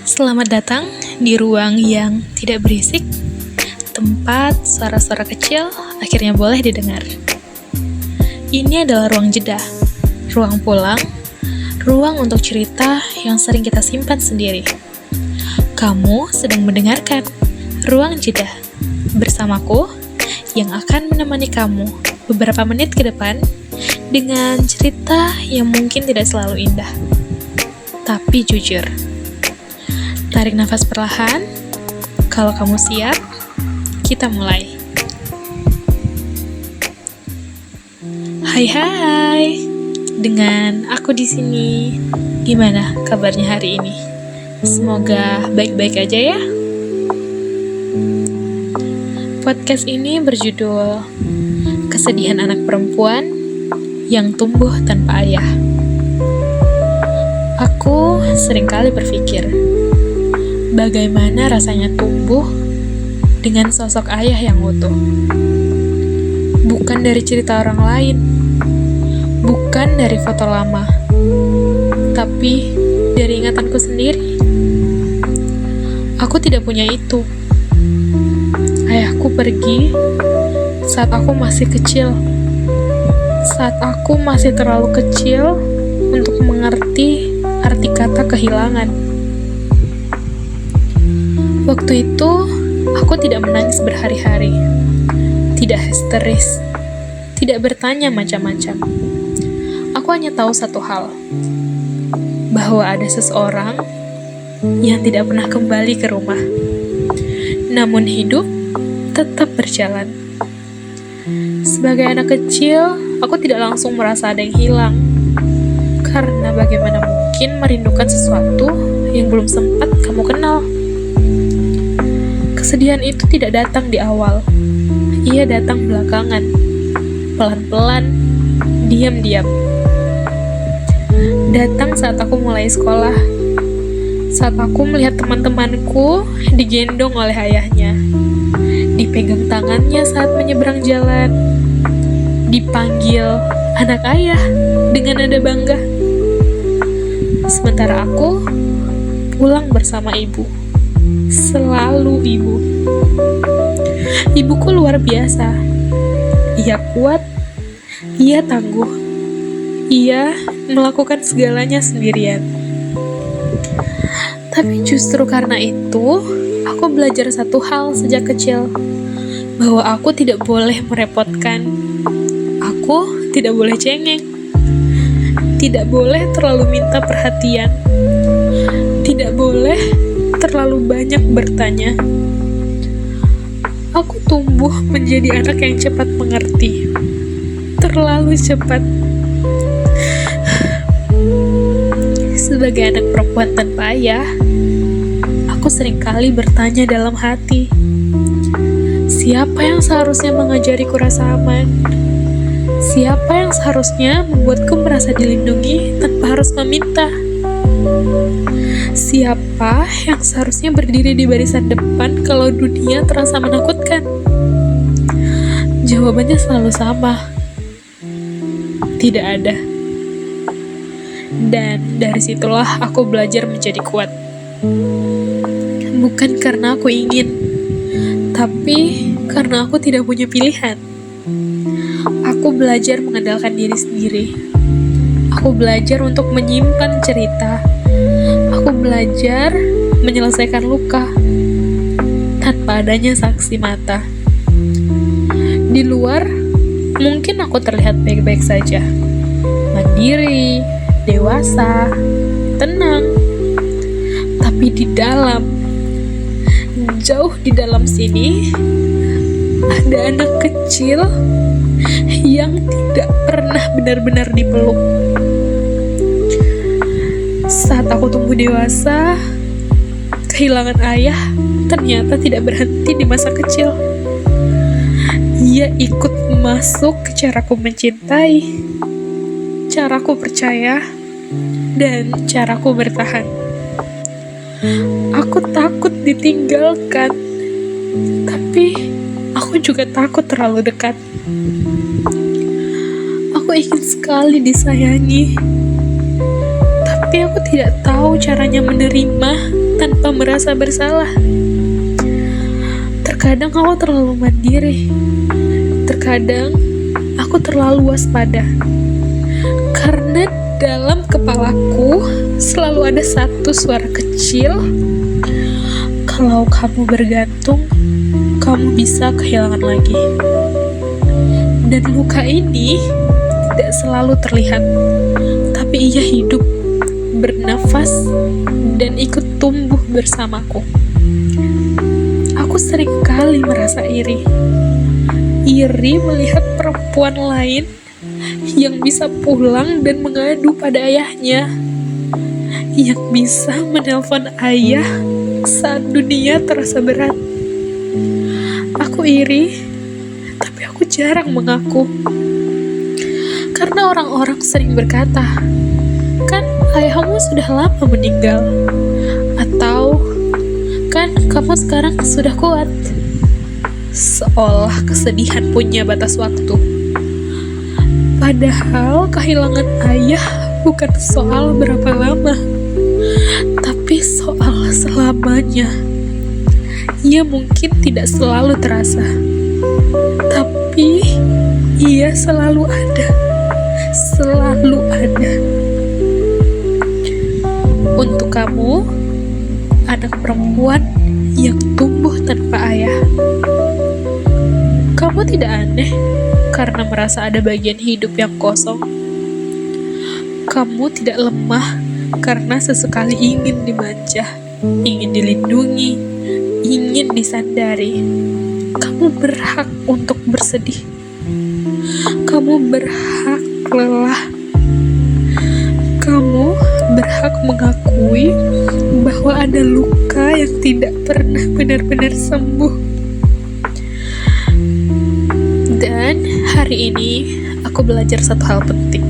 Selamat datang di ruang yang tidak berisik, tempat suara-suara kecil akhirnya boleh didengar. Ini adalah ruang jeda, ruang pulang, ruang untuk cerita yang sering kita simpan sendiri. Kamu sedang mendengarkan Ruang Jeda bersamaku yang akan menemani kamu beberapa menit ke depan dengan cerita yang mungkin tidak selalu indah, tapi jujur. Tarik nafas perlahan. Kalau kamu siap, kita mulai. Hai, dengan aku di sini. Gimana kabarnya hari ini? Semoga baik-baik aja ya. Podcast ini berjudul Kesedihan Anak Perempuan yang Tumbuh Tanpa Ayah. Aku seringkali berpikir, bagaimana rasanya tumbuh dengan sosok ayah yang utuh. Bukan dari cerita orang lain, bukan dari foto lama, tapi dari ingatanku sendiri. Aku tidak punya itu. Ayahku pergi saat aku masih kecil, saat aku masih terlalu kecil untuk mengerti arti kata kehilangan. Waktu itu, aku tidak menangis berhari-hari, tidak histeris, tidak bertanya macam-macam. Aku hanya tahu satu hal, bahwa ada seseorang yang tidak pernah kembali ke rumah. Namun hidup tetap berjalan. Sebagai anak kecil, aku tidak langsung merasa ada yang hilang, karena bagaimana mungkin merindukan sesuatu yang belum sempat kamu kenal. Kesedihan itu tidak datang di awal. Ia datang belakangan. Pelan-pelan, diam-diam. Datang saat aku mulai sekolah. Saat aku melihat teman-temanku digendong oleh ayahnya. Dipegang tangannya saat menyeberang jalan. Dipanggil anak ayah dengan nada bangga. Sementara aku pulang bersama ibu. Selalu ibu. Ibuku luar biasa. Ia kuat, ia tangguh. Ia melakukan segalanya sendirian. Tapi justru karena itu, aku belajar satu hal sejak kecil, bahwa aku tidak boleh merepotkan. Aku tidak boleh cengeng. Tidak boleh terlalu minta perhatian. Tidak boleh terlalu banyak bertanya. Aku tumbuh menjadi anak yang cepat mengerti. Terlalu cepat. Sebagai anak perempuan tanpa ayah, aku seringkali bertanya dalam hati, siapa yang seharusnya mengajariku rasa aman? Siapa yang seharusnya membuatku merasa dilindungi tanpa harus meminta? Siapa yang seharusnya berdiri di barisan depan kalau dunia terasa menakutkan? Jawabannya selalu sama. Tidak ada. Dan dari situlah aku belajar menjadi kuat. Bukan karena aku ingin, tapi karena aku tidak punya pilihan. Aku belajar mengandalkan diri sendiri. Aku belajar untuk menyimpan cerita. Aku belajar menyelesaikan luka tanpa adanya saksi mata. Di luar, mungkin aku terlihat baik-baik saja. Mandiri, dewasa, tenang. Tapi di dalam, jauh di dalam sini, ada anak kecil yang tidak pernah benar-benar dipeluk. Saat aku tumbuh dewasa, kehilangan ayah ternyata tidak berhenti di masa kecil. Ia ikut masuk ke caraku mencintai, caraku percaya, dan caraku bertahan. Aku takut ditinggalkan, tapi aku juga takut terlalu dekat. Aku ingin sekali disayangi, tapi aku tidak tahu caranya menerima tanpa merasa bersalah. Terkadang aku terlalu mandiri. Terkadang aku terlalu waspada. Karena dalam kepalaku selalu ada satu suara kecil. Kalau kamu bergantung, kamu bisa kehilangan lagi. Dan luka ini tidak selalu terlihat, tapi ia hidup, bernafas, dan ikut tumbuh bersamaku. Aku sering kali merasa iri. Iri melihat perempuan lain yang bisa pulang dan mengadu pada ayahnya, yang bisa menelpon ayah saat dunia terasa berat. Aku iri, tapi aku jarang mengaku. Karena orang-orang sering berkata, kan ayahmu sudah lama meninggal. Atau, kan kamu sekarang sudah kuat. Seolah kesedihan punya batas waktu. Padahal kehilangan ayah bukan soal berapa lama, tapi soal selamanya. Ia mungkin tidak selalu terasa, tapi ia selalu ada. Selalu ada. Untuk kamu, anak perempuan yang tumbuh tanpa ayah, kamu tidak aneh karena merasa ada bagian hidup yang kosong. Kamu tidak lemah karena sesekali ingin dimanja, ingin dilindungi, ingin disandari. Kamu berhak untuk bersedih. Kamu berhak lelah. Kamu berhak mengakui bahwa ada luka yang tidak pernah benar-benar sembuh. Dan hari ini aku belajar satu hal penting.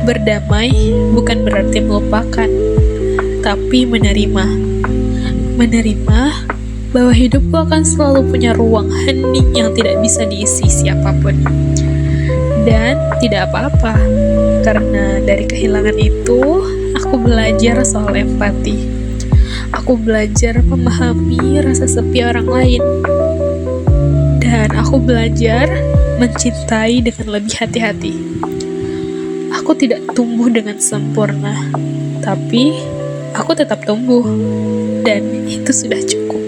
Berdamai bukan berarti melupakan, tapi menerima. Menerima bahwa hidupku akan selalu punya ruang hening yang tidak bisa diisi siapapun. Dan tidak apa-apa, karena dari kehilangan itu, aku belajar soal empati. Aku belajar memahami rasa sepi orang lain. Dan aku belajar mencintai dengan lebih hati-hati. Aku tidak tumbuh dengan sempurna, tapi aku tetap tumbuh, dan itu sudah cukup.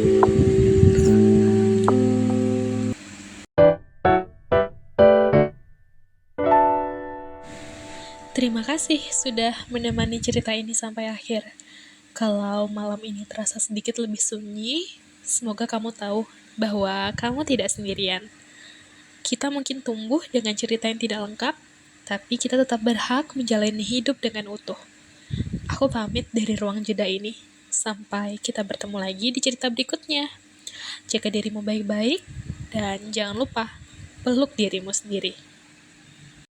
Terima kasih sudah menemani cerita ini sampai akhir. Kalau malam ini terasa sedikit lebih sunyi, semoga kamu tahu bahwa kamu tidak sendirian. Kita mungkin tumbuh dengan cerita yang tidak lengkap, tapi kita tetap berhak menjalani hidup dengan utuh. Aku pamit dari ruang jeda ini. Sampai kita bertemu lagi di cerita berikutnya. Jaga dirimu baik-baik, dan jangan lupa peluk dirimu sendiri.